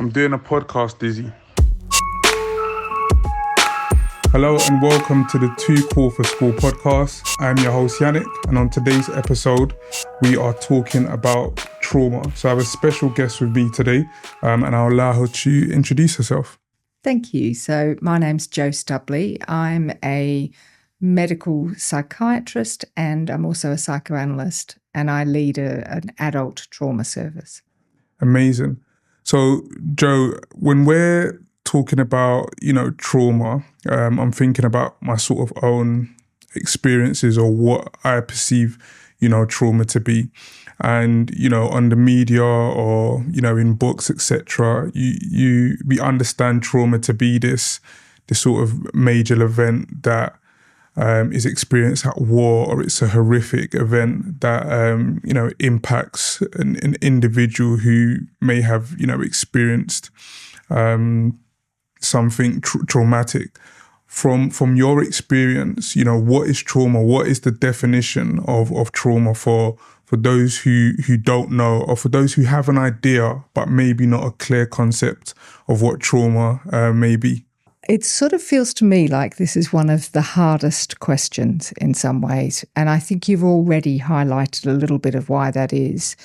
I'm doing a podcast, Dizzy. Hello and welcome to the Too Cool for School podcast. I'm your host Yannick, and on today's episode, we are talking about trauma. So I have a special guest with me today, and I'll allow her to introduce herself. Thank you. So my name's Jo Stubley. I'm a medical psychiatrist and I'm also a psychoanalyst, and I lead an adult trauma service. Amazing. So, Jo, when we're talking about, trauma, I'm thinking about my sort of own experiences or what I perceive, trauma to be. And, on the media or, in books, etc., we understand trauma to be this sort of major event that is experienced at war, or it's a horrific event that, impacts an individual who may have, experienced something traumatic. From your experience, what is trauma? What is the definition of trauma for those who don't know, or for those who have an idea but maybe not a clear concept of what trauma may be? It sort of feels to me like this is one of the hardest questions in some ways, and I think you've already highlighted a little bit of why that is.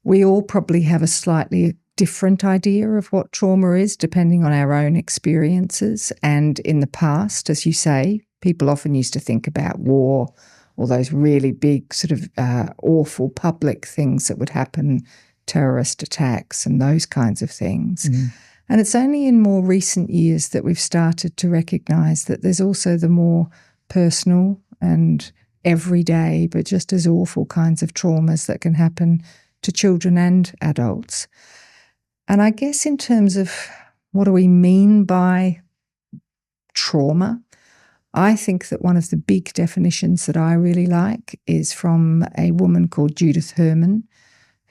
We all probably have a slightly different idea of what trauma is depending on our own experiences. And in the past, as you say, people often used to think about war or those really big sort of awful public things that would happen, terrorist attacks and those kinds of things. And it's only in more recent years that we've started to recognise that there's also the more personal and everyday, but just as awful kinds of traumas that can happen to children and adults. And I guess in terms of what do we mean by trauma, I think that one of the big definitions that I really like is from a woman called Judith Herman,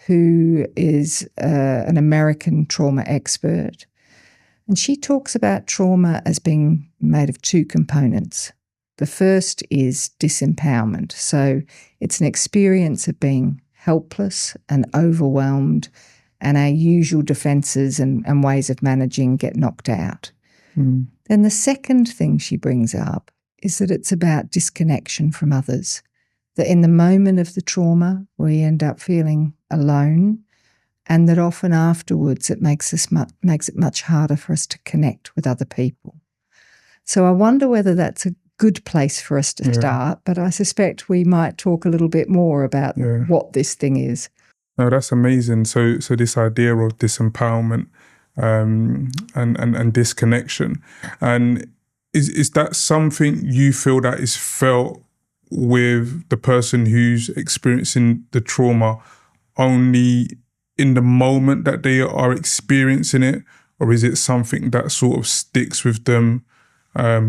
who is an American trauma expert. And she talks about trauma as being made of two components. The first is disempowerment. So it's an experience of being helpless and overwhelmed, and our usual defences and ways of managing get knocked out. Then the second thing she brings up is that it's about disconnection from others, that in the moment of the trauma we end up feeling alone, and that often afterwards it makes it much harder for us to connect with other people. So I wonder whether that's a good place for us to start, but I suspect we might talk a little bit more about what this thing is. No, that's amazing. So this idea of disempowerment and disconnection, and is that something you feel that is felt with the person who's experiencing the trauma only in the moment that they are experiencing it, or is it something that sort of sticks with them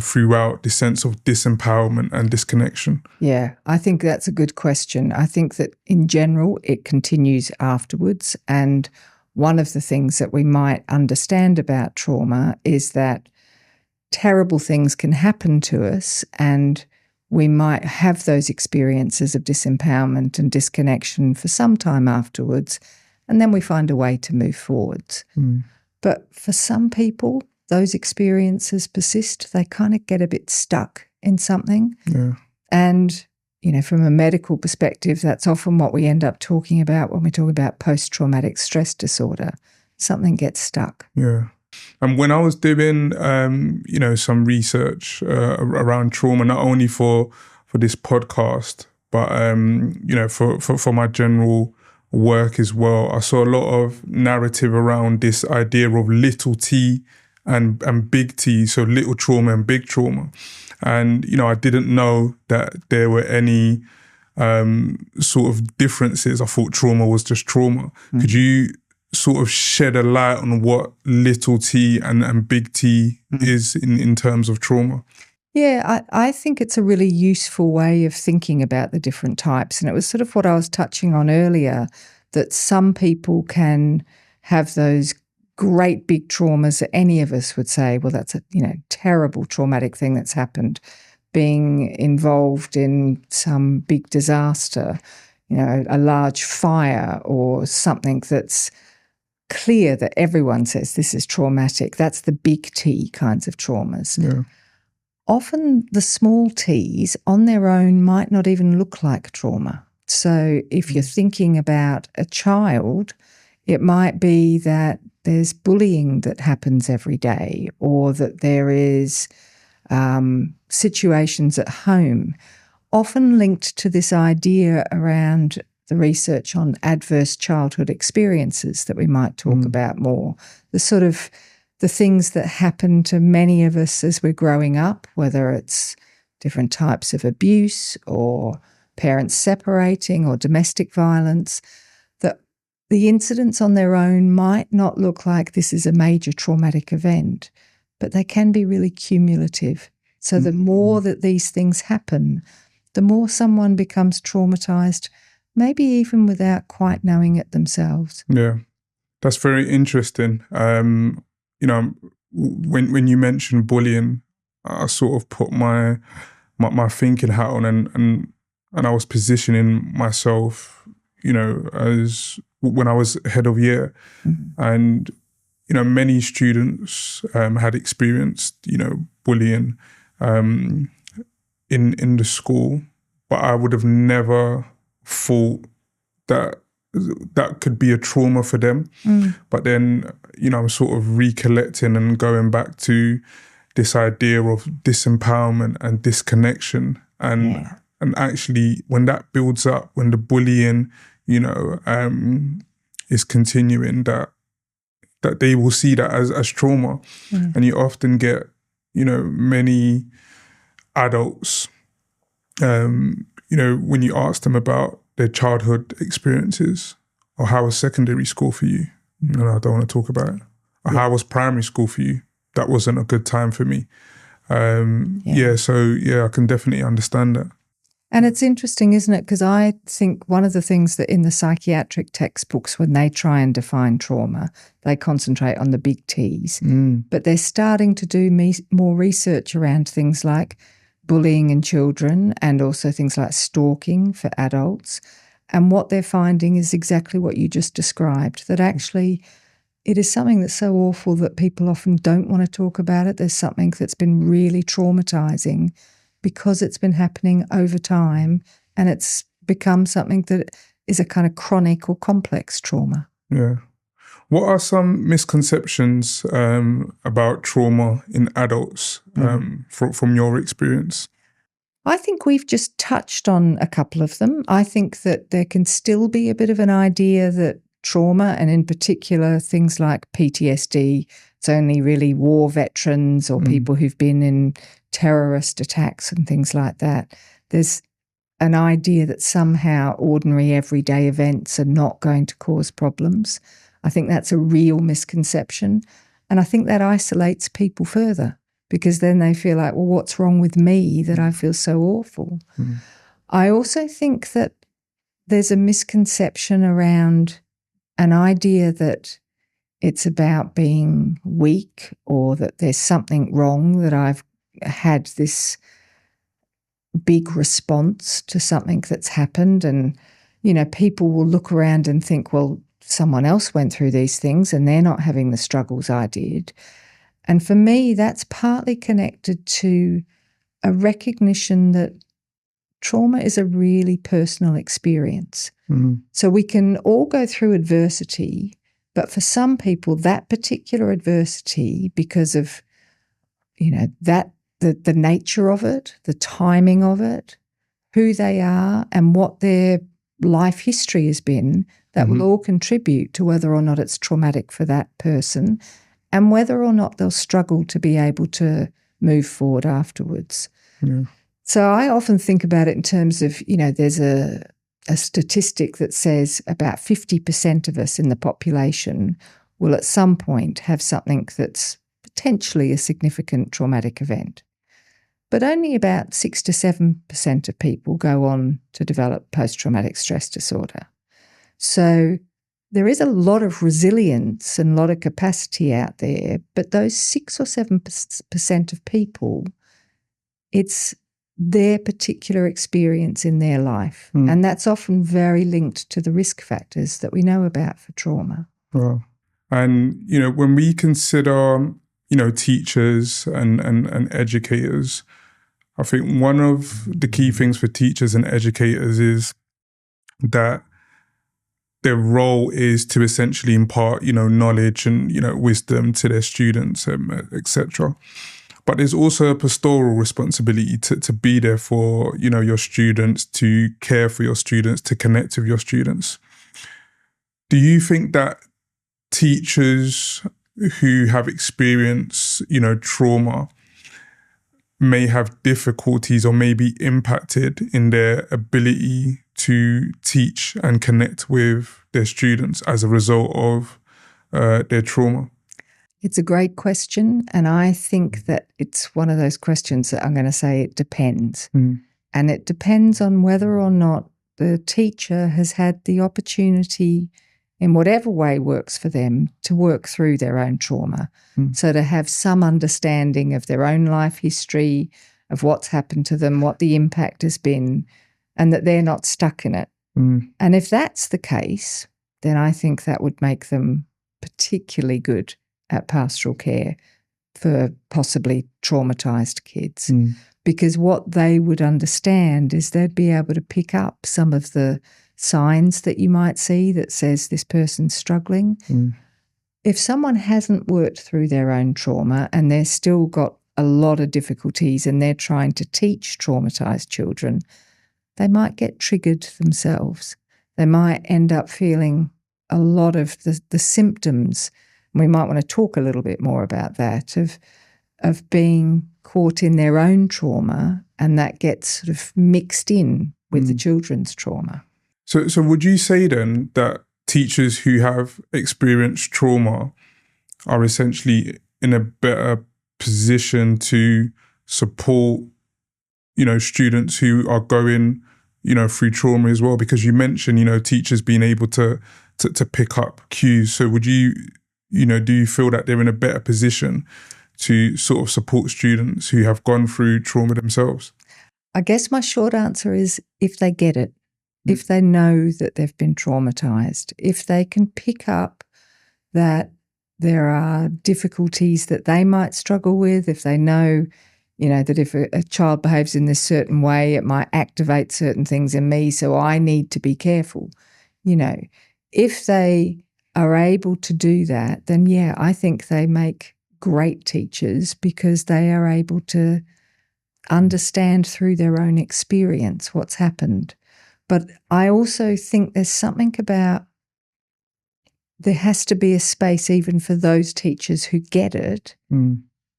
throughout, the sense of disempowerment and disconnection? Yeah, I think that's a good question. I think that in general it continues afterwards, and one of the things that we might understand about trauma is that terrible things can happen to us, and we might have those experiences of disempowerment and disconnection for some time afterwards, and then we find a way to move forwards. But for some people, those experiences persist. They kind of get a bit stuck in something. And, from a medical perspective, that's often what we end up talking about when we talk about post-traumatic stress disorder. Something gets stuck. And when I was doing, some research around trauma, not only for this podcast, but, for my general work as well, I saw a lot of narrative around this idea of little t and big T, so little trauma and big trauma. And, I didn't know that there were any sort of differences. I thought trauma was just trauma. Could you sort of shed a light on what little t and big T is in terms of trauma? Yeah, I think it's a really useful way of thinking about the different types. And it was sort of what I was touching on earlier, that some people can have those great big traumas that any of us would say, well, that's a terrible traumatic thing that's happened. Being involved in some big disaster, a large fire or something that's clear that everyone says this is traumatic. That's the big T kinds of traumas. Yeah. Often the small T's on their own might not even look like trauma. So if you're thinking about a child, it might be that there's bullying that happens every day, or that there is situations at home, often linked to this idea around the research on adverse childhood experiences that we might talk about more. The things that happen to many of us as we're growing up, whether it's different types of abuse or parents separating or domestic violence, that the incidents on their own might not look like this is a major traumatic event, but they can be really cumulative. So the more that these things happen, the more someone becomes traumatized, maybe even without quite knowing it themselves. Yeah, that's very interesting. When you mentioned bullying, I sort of put my thinking hat on and I was positioning myself, as when I was head of year, and many students had experienced bullying in the school, but I would have never thought that could be a trauma for them. But then, I'm sort of recollecting and going back to this idea of disempowerment and disconnection. And actually, when that builds up, when the bullying, is continuing, that they will see that as trauma. And you often get, many adults, when you ask them about their childhood experiences, or how was secondary school for you? No, I don't want to talk about it. Or how was primary school for you? That wasn't a good time for me. So I can definitely understand that. And it's interesting, isn't it? Because I think one of the things that in the psychiatric textbooks, when they try and define trauma, they concentrate on the big T's. But they're starting to do more research around things like bullying in children and also things like stalking for adults. And what they're finding is exactly what you just described, that actually it is something that's so awful that people often don't want to talk about it. There's something that's been really traumatizing because it's been happening over time, and it's become something that is a kind of chronic or complex trauma. Yeah. What are some misconceptions about trauma in adults from your experience? I think we've just touched on a couple of them. I think that there can still be a bit of an idea that trauma, and in particular things like PTSD, it's only really war veterans or people who've been in terrorist attacks and things like that. There's an idea that somehow ordinary everyday events are not going to cause problems. I think that's a real misconception. And I think that isolates people further, because then they feel like, well, what's wrong with me that I feel so awful? I also think that there's a misconception around an idea that it's about being weak, or that there's something wrong, that I've had this big response to something that's happened. And, people will look around and think, well, someone else went through these things and they're not having the struggles I did. And for me, that's partly connected to a recognition that trauma is a really personal experience. So we can all go through adversity, but for some people, that particular adversity, because of, the nature of it, the timing of it, who they are and what their life history has been, that will all contribute to whether or not it's traumatic for that person, and whether or not they'll struggle to be able to move forward afterwards. So I often think about it in terms of, there's a statistic that says about 50% of us in the population will at some point have something that's potentially a significant traumatic event. But only about 6 to 7% of people go on to develop post-traumatic stress disorder. So there is a lot of resilience and a lot of capacity out there, but those 6 or 7% of people, it's their particular experience in their life. And that's often very linked to the risk factors that we know about for trauma. Wow. And, when we consider, teachers and educators, I think one of the key things for teachers and educators is that their role is to essentially impart, knowledge and, wisdom to their students, etc. But there's also a pastoral responsibility to be there for, your students, to care for your students, to connect with your students. Do you think that teachers who have experienced, trauma may have difficulties or may be impacted in their ability to teach and connect with their students as a result of their trauma? It's a great question. And I think that it's one of those questions that I'm going to say it depends. And it depends on whether or not the teacher has had the opportunity, in whatever way works for them, to work through their own trauma. So to have some understanding of their own life history, of what's happened to them, what the impact has been, and that they're not stuck in it. And if that's the case, then I think that would make them particularly good at pastoral care for possibly traumatised kids. Because what they would understand is they'd be able to pick up some of the signs that you might see that says this person's struggling. If someone hasn't worked through their own trauma and they've still got a lot of difficulties and they're trying to teach traumatised children, they might get triggered themselves. They might end up feeling a lot of the symptoms. And we might want to talk a little bit more about that, of being caught in their own trauma, and that gets sort of mixed in with the children's trauma. So would you say then that teachers who have experienced trauma are essentially in a better position to support, students who are going, through trauma as well? Because you mentioned, teachers being able to pick up cues. So would you, do you feel that they're in a better position to sort of support students who have gone through trauma themselves? I guess my short answer is if they get it. If they know that they've been traumatised, if they can pick up that there are difficulties that they might struggle with, if they know, that if a child behaves in this certain way, it might activate certain things in me, so I need to be careful. If they are able to do that, then yeah, I think they make great teachers because they are able to understand through their own experience what's happened. But I also think there's something about there has to be a space even for those teachers who get it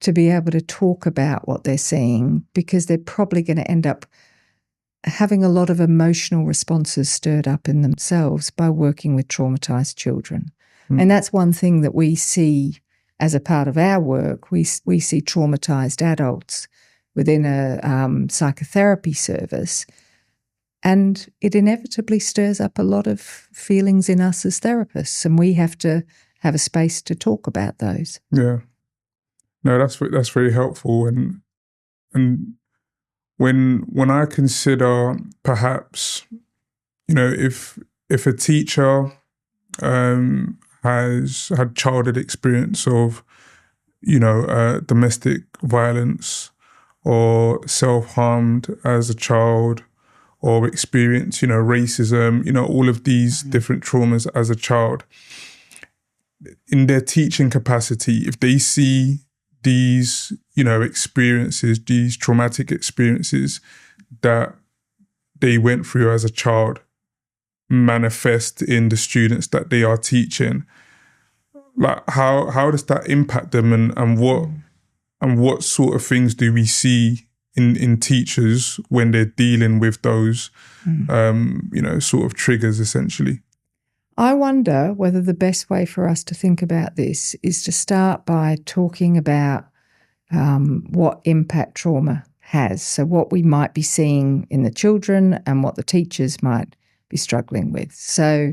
to be able to talk about what they're seeing, because they're probably going to end up having a lot of emotional responses stirred up in themselves by working with traumatised children. And that's one thing that we see as a part of our work. We see traumatised adults within a psychotherapy service. And it inevitably stirs up a lot of feelings in us as therapists, and we have to have a space to talk about those. Yeah. No, that's very helpful. And when I consider perhaps, if a teacher has had childhood experience of, domestic violence or self-harmed as a child, or experience, racism, all of these different traumas as a child, in their teaching capacity, if they see these, experiences, these traumatic experiences that they went through as a child manifest in the students that they are teaching, like how does that impact them, and what sort of things do we see in teachers when they're dealing with those, sort of triggers, essentially? I wonder whether the best way for us to think about this is to start by talking about what impact trauma has. So what we might be seeing in the children and what the teachers might be struggling with. So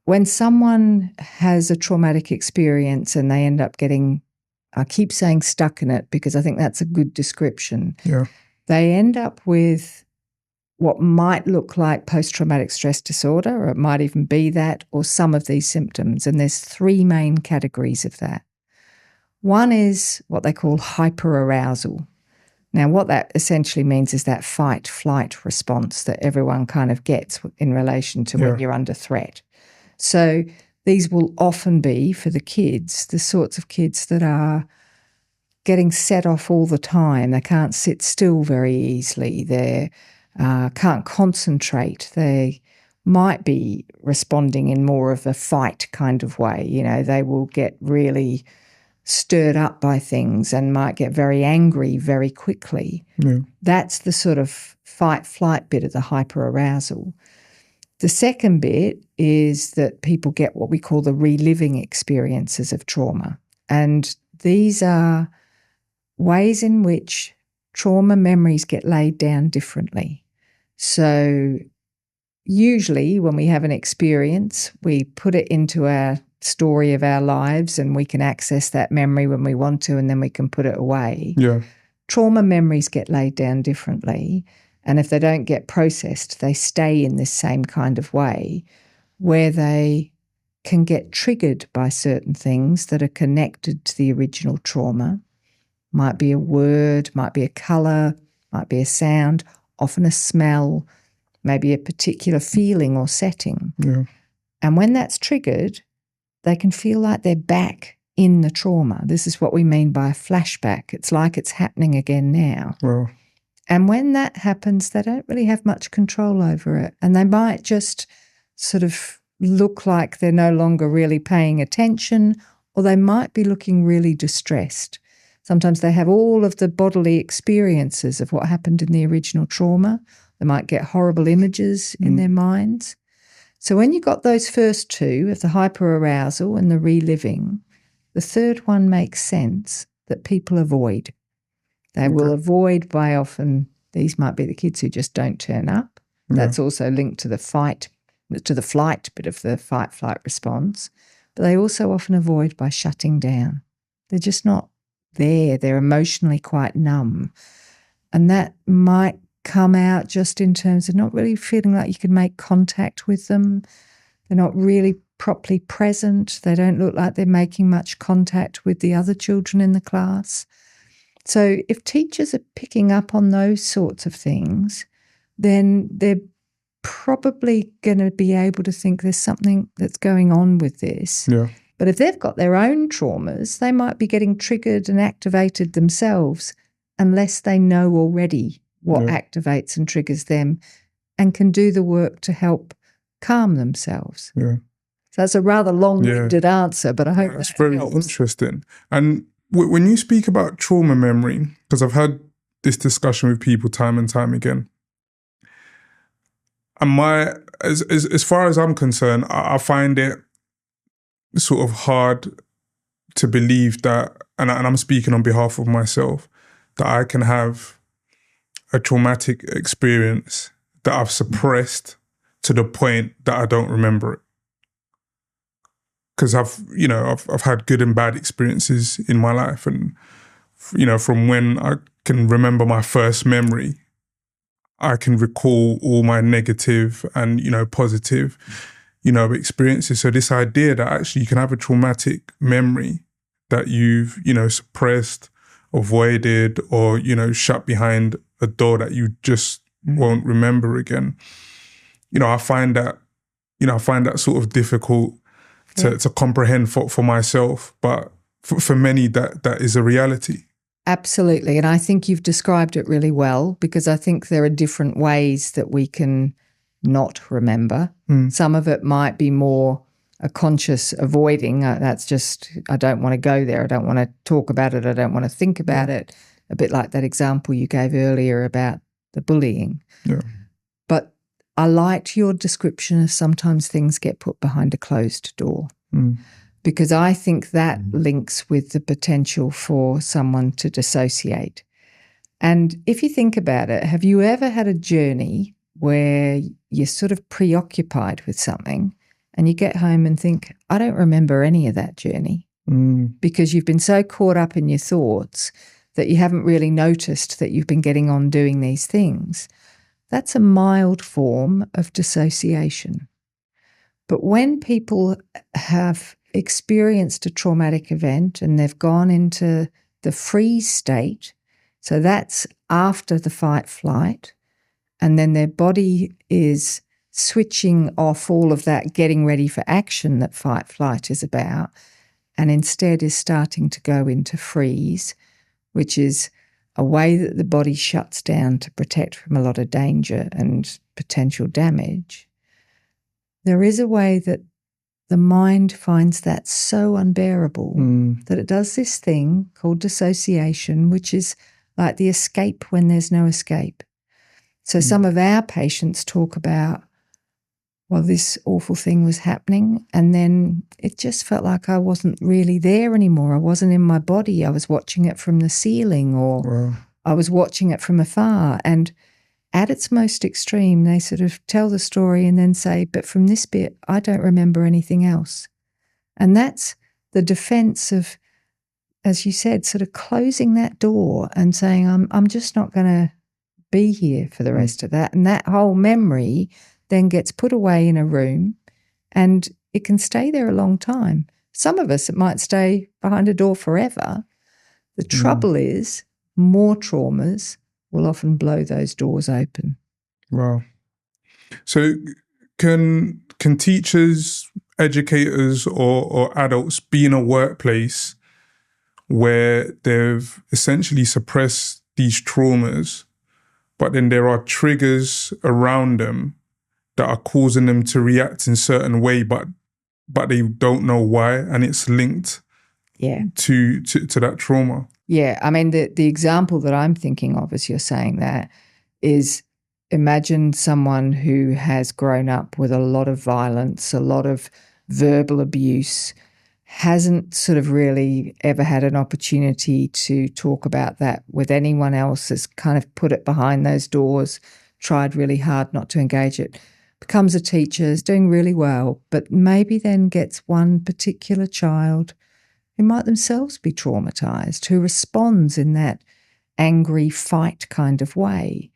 when someone has a traumatic experience and they end up getting, I keep saying stuck in it because I think that's a good description. Yeah. They end up with what might look like post-traumatic stress disorder, or it might even be that, or some of these symptoms. And there's three main categories of that. One is what they call hyperarousal. Now, what that essentially means is that fight-flight response that everyone kind of gets in relation to when you're under threat. So these will often be, for the kids, the sorts of kids that are getting set off all the time. They can't sit still very easily. They can't concentrate. They might be responding in more of a fight kind of way. You know, they will get really stirred up by things and might get very angry very quickly. Yeah. That's the sort of fight-flight bit of the hyperarousal. The second bit is that people get what we call the reliving experiences of trauma. And these are ways in which trauma memories get laid down differently. So usually when we have an experience, we put it into our story of our lives and we can access that memory when we want to, and then we can put it away. Yeah. Trauma memories get laid down differently, and if they don't get processed, they stay in this same kind of way where they can get triggered by certain things that are connected to the original trauma. Might be a word, might be a colour, might be a sound, often a smell, maybe a particular feeling or setting. Yeah. And when that's triggered, they can feel like they're back in the trauma. This is what we mean by a flashback. It's like it's happening again now. Wow. And when that happens, they don't really have much control over it. And they might just sort of look like they're no longer really paying attention, or they might be looking really distressed. Sometimes they have all of the bodily experiences of what happened in the original trauma. They might get horrible images in their minds. So when you got those first two, of the hyperarousal and the reliving, the third one makes sense that people avoid. They will avoid by often, these might be the kids who just don't turn up. Yeah. That's also linked to the flight bit of the fight-flight response. But they also often avoid by shutting down. They're just not there. They're emotionally quite numb. And that might come out just in terms of not really feeling like you can make contact with them. They're not really properly present. They don't look like they're making much contact with the other children in the class. So if teachers are picking up on those sorts of things, then they're probably going to be able to think there's something that's going on with this. Yeah. But if they've got their own traumas, they might be getting triggered and activated themselves unless they know already what activates and triggers them and can do the work to help calm themselves. Yeah. So that's a rather long-winded answer, but I hope that's very helps. Interesting. And when you speak about trauma memory, because I've had this discussion with people time and time again, and as far as I'm concerned, I find it sort of hard to believe that, and I'm speaking on behalf of myself, that I can have a traumatic experience that I've suppressed to the point that I don't remember it. Because I've had good and bad experiences in my life, and from when I can remember my first memory, I can recall all my negative and positive experiences. So this idea that actually you can have a traumatic memory that you've suppressed, avoided, or shut behind a door that you just won't remember again. I find that sort of difficult to comprehend for myself, but for many that is a reality. Absolutely. And I think you've described it really well, because I think there are different ways that we can not remember. Some of it might be more a conscious avoiding. That's just, I don't want to go there. I don't want to talk about it. I don't want to think about it. A bit like that example you gave earlier about the bullying. Yeah. But I liked your description of sometimes things get put behind a closed door, because I think that links with the potential for someone to dissociate. And if you think about it, have you ever had a journey where you're sort of preoccupied with something and you get home and think, I don't remember any of that journey, because you've been so caught up in your thoughts that you haven't really noticed that you've been getting on doing these things. that's a mild form of dissociation. But when people have experienced a traumatic event and they've gone into the freeze state, so that's after the fight-flight, and then their body is switching off all of that getting ready for action that fight-flight is about, and instead is starting to go into freeze, which is a way that the body shuts down to protect from a lot of danger and potential damage. There is a way that the mind finds that so unbearable that it does this thing called dissociation, which is like the escape when there's no escape. So some of our patients talk about, well, this awful thing was happening, and then it just felt like I wasn't really there anymore. I wasn't in my body. I was watching it from the ceiling, or I was watching it from afar. And at its most extreme, they sort of tell the story and then say, but from this bit, I don't remember anything else. And that's the defense of, as you said, sort of closing that door and saying, I'm just not going to be here for the rest of that. And that whole memory then gets put away in a room and it can stay there a long time. Some of us, it might stay behind a door forever. The trouble is more traumas will often blow those doors open. Wow. So can teachers, educators or adults be in a workplace where they've essentially suppressed these traumas, but then there are triggers around them that are causing them to react in a certain way, but they don't know why, and it's linked to that trauma? Yeah, I mean, the example that I'm thinking of as you're saying that is, imagine someone who has grown up with a lot of violence, a lot of verbal abuse, hasn't sort of really ever had an opportunity to talk about that with anyone else, has kind of put it behind those doors, tried really hard not to engage it, becomes a teacher, is doing really well, but maybe then gets one particular child who might themselves be traumatized, who responds in that angry fight kind of way.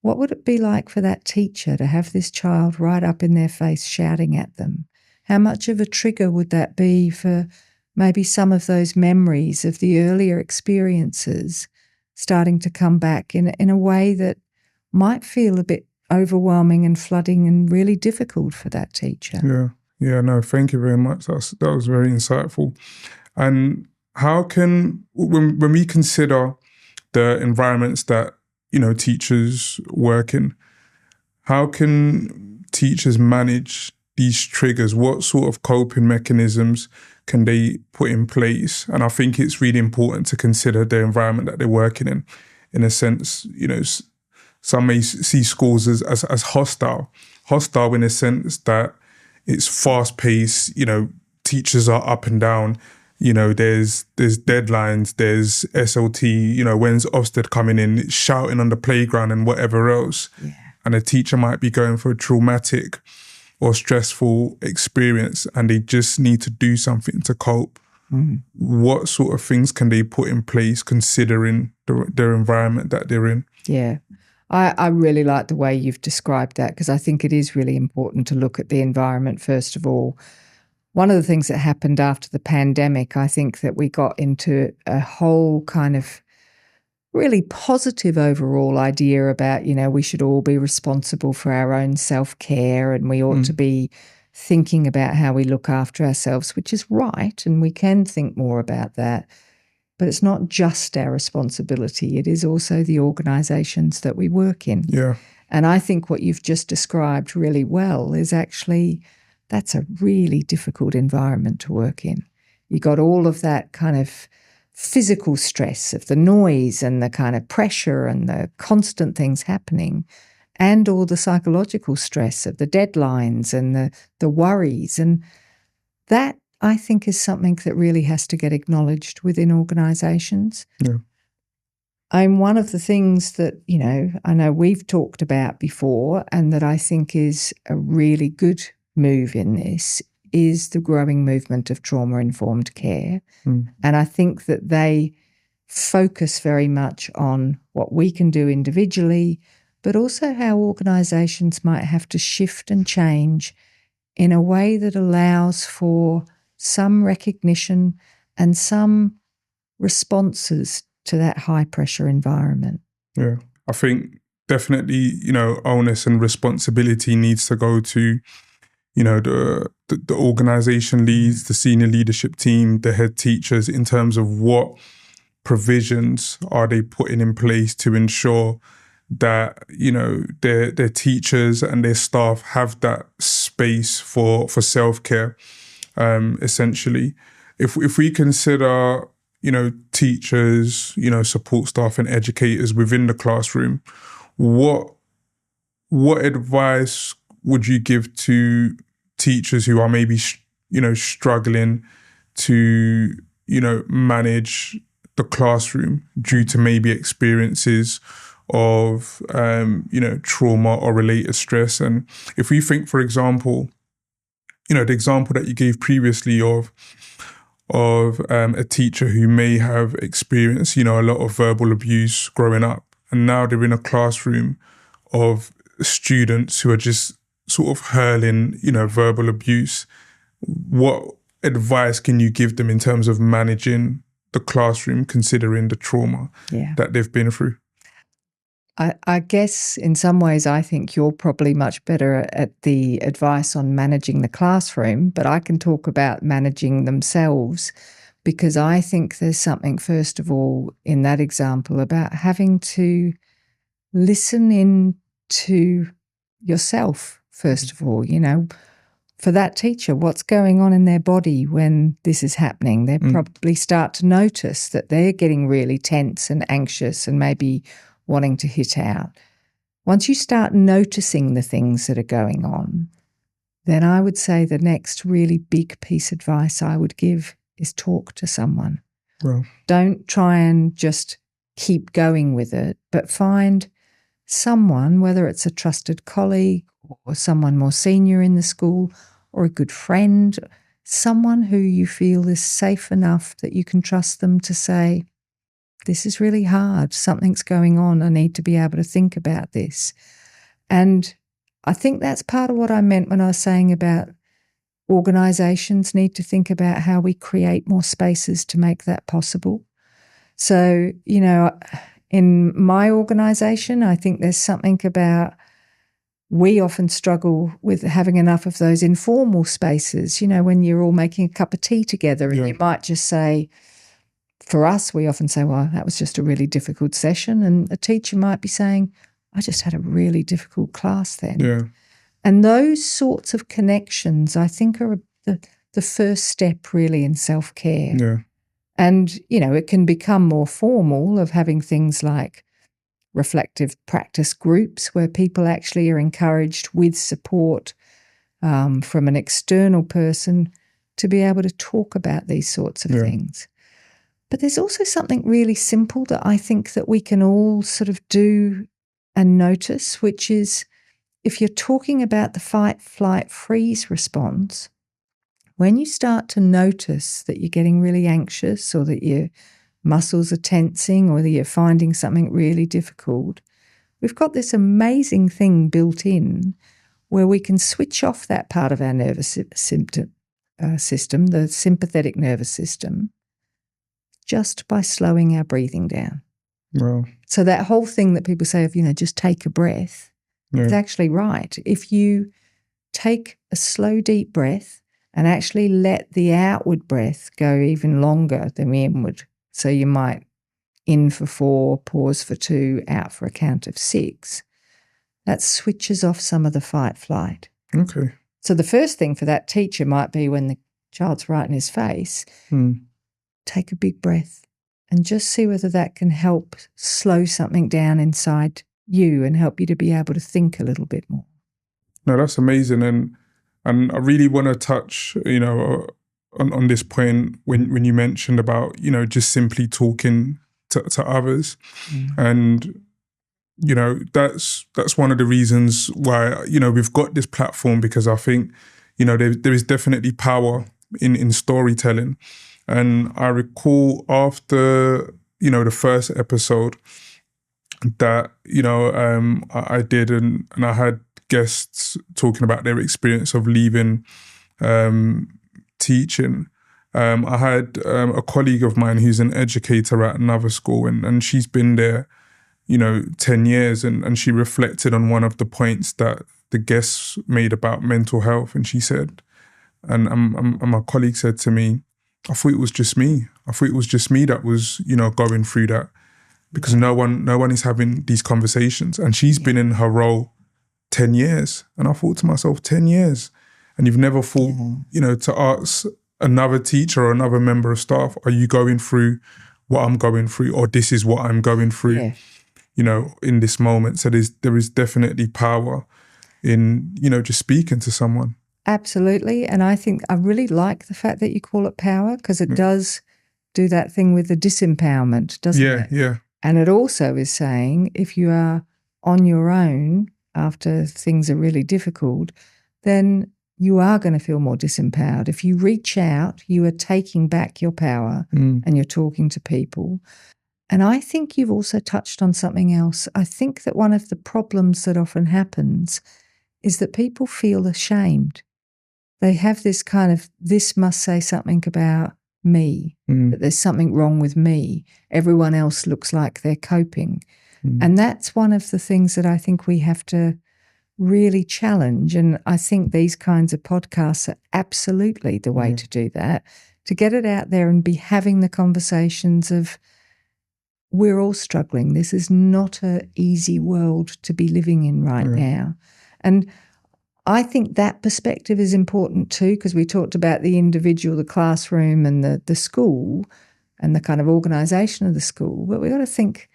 What would it be like for that teacher to have this child right up in their face shouting at them? How much of a trigger would that be for maybe some of those memories of the earlier experiences starting to come back in a way that might feel a bit overwhelming and flooding and really difficult for that teacher? Yeah, no, thank you very much. That was very insightful. And how can, when we consider the environments that, teachers work in, how can teachers manage these triggers? What sort of coping mechanisms can they put in place? And I think it's really important to consider the environment that they're working in a sense, some may see schools as hostile in a sense that it's fast paced, teachers are up and down, there's deadlines, there's SLT, when's Ofsted coming in, shouting on the playground and whatever else. Yeah. And a teacher might be going through a traumatic or stressful experience and they just need to do something to cope. What sort of things can they put in place considering their environment that they're in? Yeah. I really like the way you've described that, because I think it is really important to look at the environment first of all. One of the things that happened after the pandemic, I think that we got into a whole kind of really positive overall idea about, we should all be responsible for our own self-care and we ought to be thinking about how we look after ourselves, which is right, and we can think more about that. But it's not just our responsibility. It is also the organisations that we work in. Yeah. And I think what you've just described really well is actually, that's a really difficult environment to work in. You got all of that kind of physical stress of the noise and the kind of pressure and the constant things happening, and all the psychological stress of the deadlines and the worries. And that, I think, is something that really has to get acknowledged within organisations. Yeah. One of the things that, I know we've talked about before and that I think is a really good move in this is the growing movement of trauma-informed care. And I think that they focus very much on what we can do individually, but also how organisations might have to shift and change in a way that allows for some recognition and some responses to that high pressure environment. Yeah, I think definitely, onus and responsibility needs to go to, the organisation leads, the senior leadership team, the head teachers, in terms of what provisions are they putting in place to ensure that, their teachers and their staff have that space for self-care, essentially. If we consider, teachers, support staff and educators within the classroom, what advice would you give to teachers who are maybe, struggling to, manage the classroom due to maybe experiences of, trauma or related stress? And if we think, for example, the example that you gave previously of a teacher who may have experienced, a lot of verbal abuse growing up, and now they're in a classroom of students who are just sort of hurling, verbal abuse. What advice can you give them in terms of managing the classroom, considering the trauma that they've been through? I guess in some ways I think you're probably much better at the advice on managing the classroom, but I can talk about managing themselves, because I think there's something, first of all, in that example about having to listen in to yourself, first of all, for that teacher, what's going on in their body when this is happening. They probably start to notice that they're getting really tense and anxious and maybe wanting to hit out. Once you start noticing the things that are going on, then I would say the next really big piece of advice I would give is talk to someone. Well, don't try and just keep going with it, but find someone, whether it's a trusted colleague or someone more senior in the school or a good friend, someone who you feel is safe enough that you can trust them to say, this is really hard, something's going on, I need to be able to think about this. And I think that's part of what I meant when I was saying about organisations need to think about how we create more spaces to make that possible. So, in my organisation, I think there's something about, we often struggle with having enough of those informal spaces, when you're all making a cup of tea together and you might just say, for us, we often say, well, that was just a really difficult session. And a teacher might be saying, I just had a really difficult class then. Yeah. And those sorts of connections, I think, are the first step really in self-care. Yeah. And, it can become more formal of having things like reflective practice groups where people actually are encouraged with support from an external person to be able to talk about these sorts of things. But there's also something really simple that I think that we can all sort of do and notice, which is if you're talking about the fight, flight, freeze response, when you start to notice that you're getting really anxious or that your muscles are tensing or that you're finding something really difficult, we've got this amazing thing built in where we can switch off that part of our nervous system, the sympathetic nervous system, just by slowing our breathing down. Wow. So that whole thing that people say of, just take a breath, is actually right. If you take a slow, deep breath and actually let the outward breath go even longer than the inward, so you might in for 4, pause for 2, out for a count of 6, that switches off some of the fight, flight. Okay. So the first thing for that teacher might be when the child's right in his face, take a big breath and just see whether that can help slow something down inside you and help you to be able to think a little bit more. No, that's amazing. And I really want to touch, on this point when you mentioned about, just simply talking to others. And, that's one of the reasons why, we've got this platform, because I think, there is definitely power in storytelling. And I recall after, the first episode, that, I did, and I had guests talking about their experience of leaving teaching. I had a colleague of mine who's an educator at another school, and she's been there, 10 years, and she reflected on one of the points that the guests made about mental health, and she said, and my colleague said to me, I thought it was just me. I thought it was just me that was, going through that, because no one is having these conversations. And she's been in her role 10 years. And I thought to myself, 10 years. And you've never thought, to ask another teacher or another member of staff, are you going through what I'm going through, or this is what I'm going through, in this moment. So there is definitely power in, just speaking to someone. Absolutely. And I think I really like the fact that you call it power, because it does do that thing with the disempowerment, doesn't it? Yeah. And it also is saying if you are on your own after things are really difficult, then you are going to feel more disempowered. If you reach out, you are taking back your power and you're talking to people. And I think you've also touched on something else. I think that one of the problems that often happens is that people feel ashamed. They have this kind of, this must say something about me, that there's something wrong with me. Everyone else looks like they're coping. And that's one of the things that I think we have to really challenge. And I think these kinds of podcasts are absolutely the way to do that, to get it out there and be having the conversations of, we're all struggling. This is not an easy world to be living in right now. And I think that perspective is important too, because we talked about the individual, the classroom and the school and the kind of organisation of the school. But we've got to think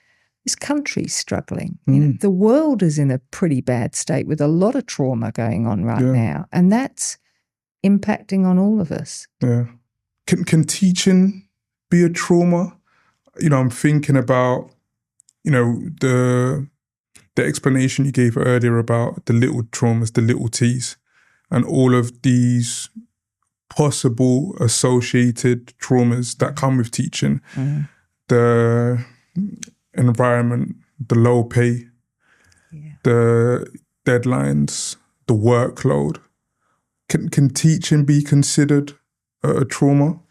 this country's struggling. The world is in a pretty bad state with a lot of trauma going on right now. And that's impacting on all of us. Yeah. Can teaching be a trauma? I'm thinking about, the explanation you gave earlier about the little traumas, the little T's, and all of these possible associated traumas that come with teaching. The environment, the low pay, the deadlines, the workload. Can teaching be considered a trauma?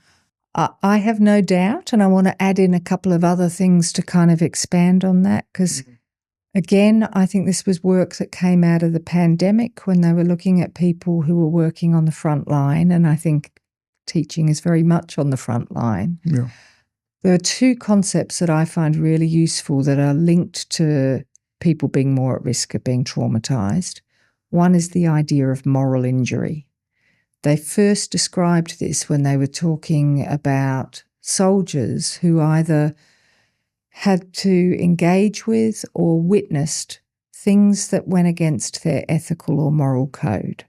I have no doubt, and I want to add in a couple of other things to kind of expand on that, because again, I think this was work that came out of the pandemic when they were looking at people who were working on the front line, and I think teaching is very much on the front line. Yeah. There are two concepts that I find really useful that are linked to people being more at risk of being traumatised. One is the idea of moral injury. They first described this when they were talking about soldiers who either had to engage with or witnessed things that went against their ethical or moral code.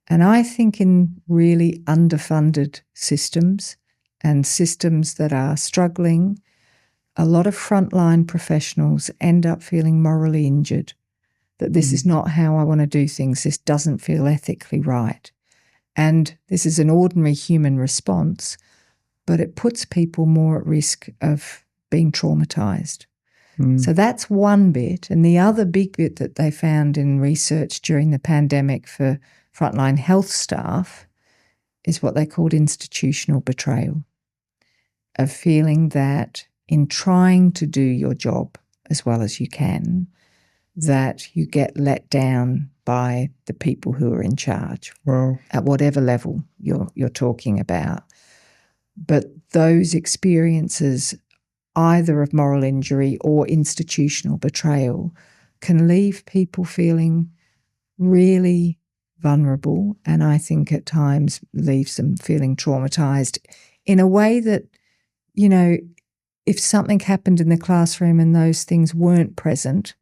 And I think in really underfunded systems and systems that are struggling, a lot of frontline professionals end up feeling morally injured, that this is not how I want to do things, this doesn't feel ethically right. And this is an ordinary human response, but it puts people more at risk of being traumatised. So that's one bit. And the other big bit that they found in research during the pandemic for frontline health staff is what they called institutional betrayal, of feeling that in trying to do your job as well as you can, that you get let down by the people who are in charge. Wow. At whatever level you're talking about. But those experiences, either of moral injury or institutional betrayal, can leave people feeling really vulnerable, and I think at times leaves them feeling traumatised in a way that, if something happened in the classroom and those things weren't present,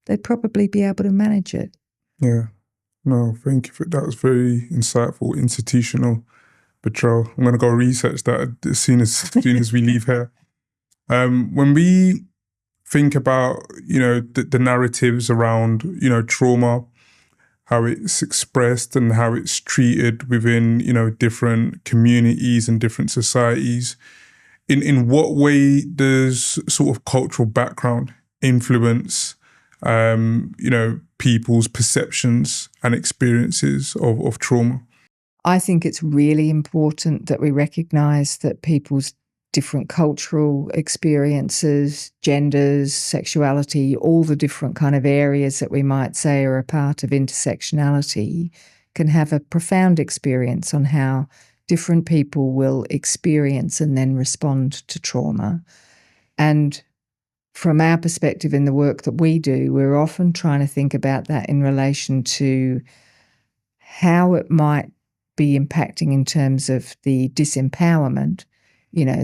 they'd probably be able to manage it. Yeah. No, thank you. That was very insightful. Institutional betrayal. I'm going to go research that as soon as we leave here. When we think about, the narratives around, trauma, how it's expressed and how it's treated within, different communities and different societies, in what way does sort of cultural background influence, people's perceptions and experiences of trauma? I think it's really important that we recognise that people's different cultural experiences, genders, sexuality, all the different kind of areas that we might say are a part of intersectionality can have a profound experience on how different people will experience and then respond to trauma. And from our perspective in the work that we do, we're often trying to think about that in relation to how it might be impacting in terms of the disempowerment.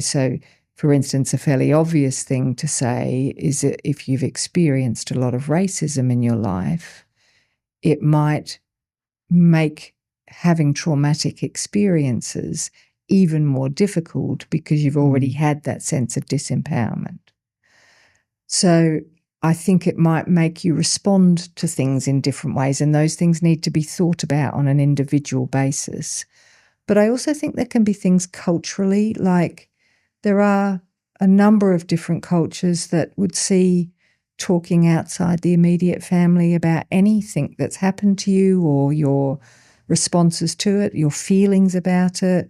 So for instance, a fairly obvious thing to say is that if you've experienced a lot of racism in your life, it might make having traumatic experiences even more difficult because you've already had that sense of disempowerment. So I think it might make you respond to things in different ways, and those things need to be thought about on an individual basis. But I also think there can be things culturally, like there are a number of different cultures that would see talking outside the immediate family about anything that's happened to you or your responses to it, your feelings about it,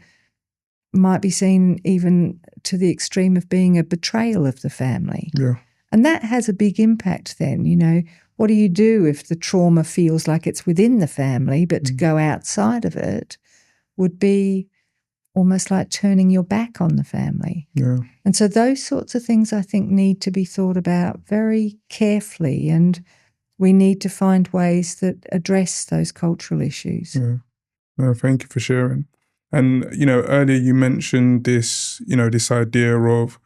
might be seen even to the extreme of being a betrayal of the family. Yeah. And that has a big impact then, What do you do if the trauma feels like it's within the family, but to go outside of it would be almost like turning your back on the family? Yeah. And so those sorts of things I think need to be thought about very carefully, and we need to find ways that address those cultural issues. Yeah. No, thank you for sharing. And, earlier you mentioned this, this idea of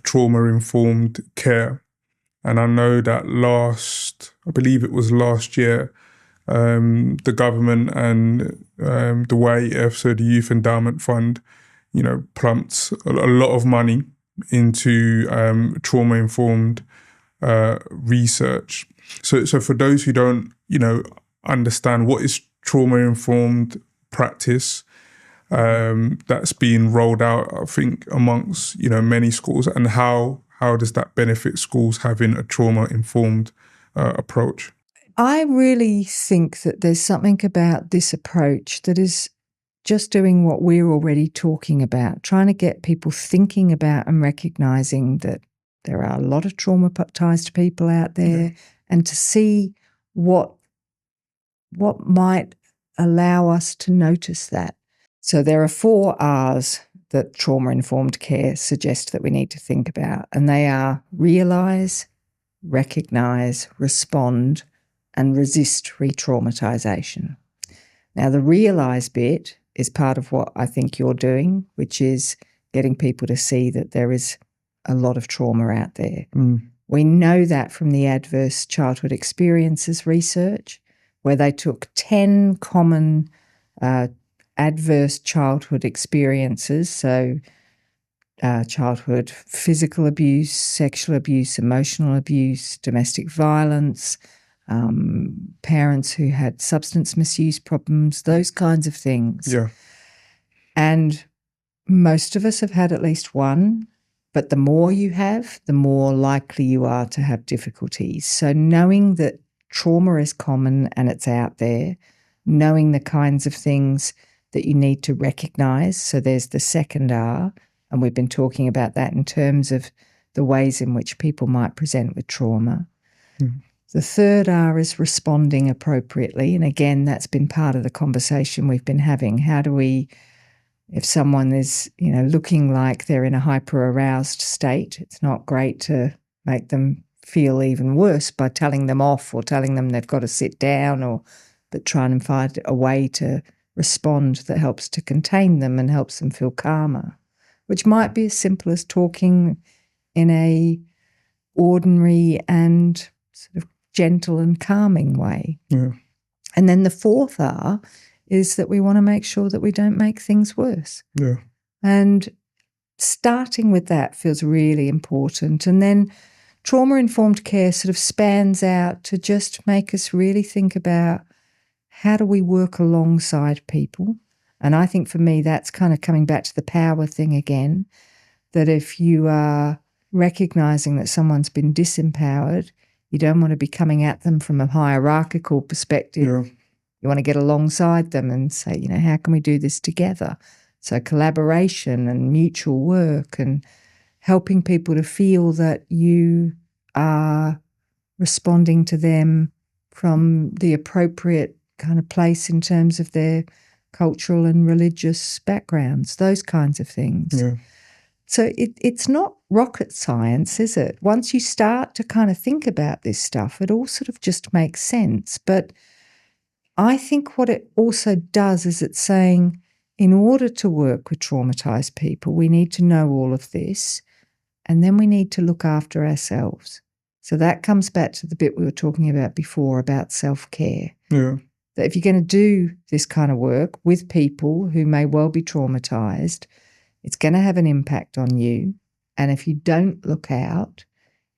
trauma-informed care. And I know that I believe it was last year, the government and the YEF, so the Youth Endowment Fund, plumped a lot of money into trauma-informed research. So for those who don't, understand, what is trauma-informed practice that's being rolled out, I think, amongst, many schools, and how does that benefit schools having a trauma-informed approach? I really think that there's something about this approach that is just doing what we're already talking about, trying to get people thinking about and recognising that there are a lot of traumatised people out there, and to see what might allow us to notice that. So there are 4 R's that trauma-informed care suggests that we need to think about, and they are realise, recognise, respond, and resist re-traumatisation. Now, the realise bit is part of what I think you're doing, which is getting people to see that there is a lot of trauma out there. We know that from the adverse childhood experiences research, where they took 10 common adverse childhood experiences, so childhood physical abuse, sexual abuse, emotional abuse, domestic violence, parents who had substance misuse problems, those kinds of things. Yeah. And most of us have had at least one, but the more you have, the more likely you are to have difficulties. So knowing that trauma is common and it's out there, knowing the kinds of things that you need to recognise. So there's the second R, and we've been talking about that in terms of the ways in which people might present with trauma. The third R is responding appropriately. And again, that's been part of the conversation we've been having. How do we, if someone is, looking like they're in a hyper-aroused state, it's not great to make them feel even worse by telling them off or telling them they've got to sit down, but trying and find a way to respond that helps to contain them and helps them feel calmer, which might be as simple as talking in a ordinary and sort of gentle and calming way. Yeah. And then the fourth R is that we want to make sure that we don't make things worse. Yeah. And starting with that feels really important. And then trauma-informed care sort of spans out to just make us really think about how do we work alongside people. And I think for me that's kind of coming back to the power thing again, that if you are recognizing that someone's been disempowered. You don't want to be coming at them from a hierarchical perspective. Yeah. You want to get alongside them and say, how can we do this together? So collaboration and mutual work and helping people to feel that you are responding to them from the appropriate kind of place in terms of their cultural and religious backgrounds, those kinds of things. Yeah. So it's not rocket science, is it? Once you start to kind of think about this stuff, it all sort of just makes sense. But I think what it also does is it's saying, in order to work with traumatized people, we need to know all of this, and then we need to look after ourselves. So that comes back to the bit we were talking about before about self-care. Yeah. That if you're going to do this kind of work with people who may well be traumatized, it's going to have an impact on you. And if you don't look out,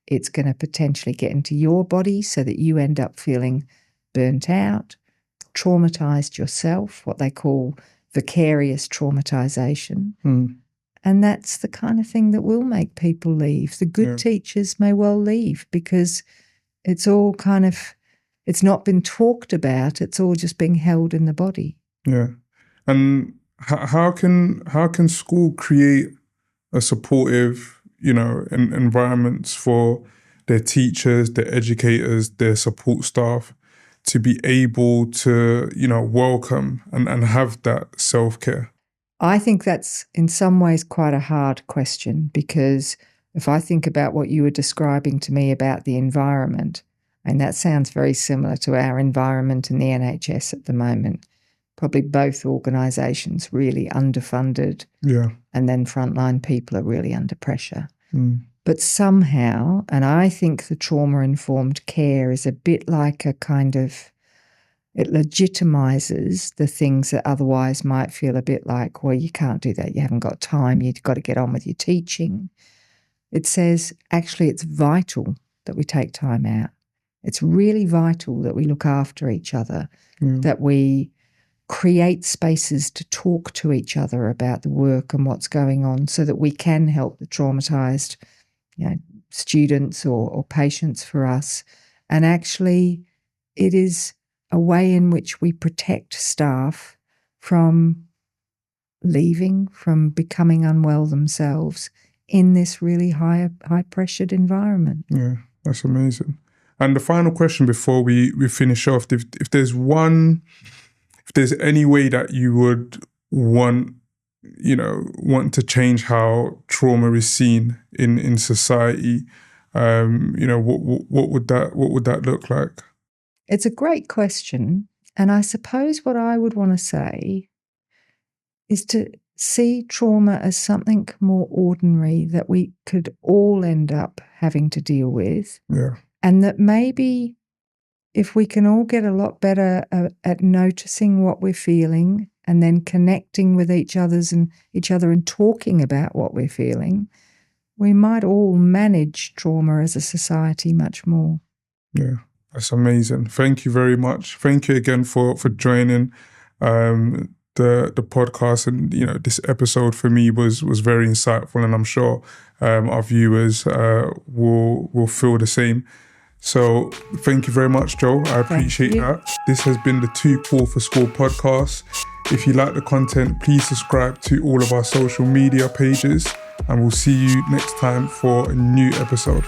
it's going to potentially get into your body so that you end up feeling burnt out, traumatized yourself, what they call vicarious traumatization. And that's the kind of thing that will make people leave. The good teachers may well leave because it's all kind of, it's not been talked about. It's all just being held in the body. Yeah. And how can school create a supportive, environments for their teachers, their educators, their support staff to be able to, welcome and have that self-care? I think that's in some ways quite a hard question, because if I think about what you were describing to me about the environment, and that sounds very similar to our environment in the NHS at the moment, probably both organisations really underfunded, and then frontline people are really under pressure. But somehow, and I think the trauma-informed care is a bit like a kind of, it legitimizes the things that otherwise might feel a bit like, well, you can't do that. You haven't got time. You've got to get on with your teaching. It says, actually, it's vital that we take time out. It's really vital that we look after each other, that we create spaces to talk to each other about the work and what's going on so that we can help the traumatized, students or patients for us. And actually, it is a way in which we protect staff from leaving, from becoming unwell themselves in this really high-pressured environment. Yeah, that's amazing. And the final question before we finish off, if there's any way that you would want to change how trauma is seen in society, what would that look like? It's a great question. And I suppose what I would want to say is to see trauma as something more ordinary that we could all end up having to deal with. Yeah. And that maybe if we can all get a lot better at noticing what we're feeling and then connecting with each other and talking about what we're feeling, we might all manage trauma as a society much more. Yeah. That's amazing. Thank you very much. Thank you again for joining the podcast. And this episode for me was very insightful, and I'm sure our viewers will feel the same. So thank you very much, Jo. I appreciate that. This has been the Too Cool for School podcast. If you like the content, please subscribe to all of our social media pages, and we'll see you next time for a new episode.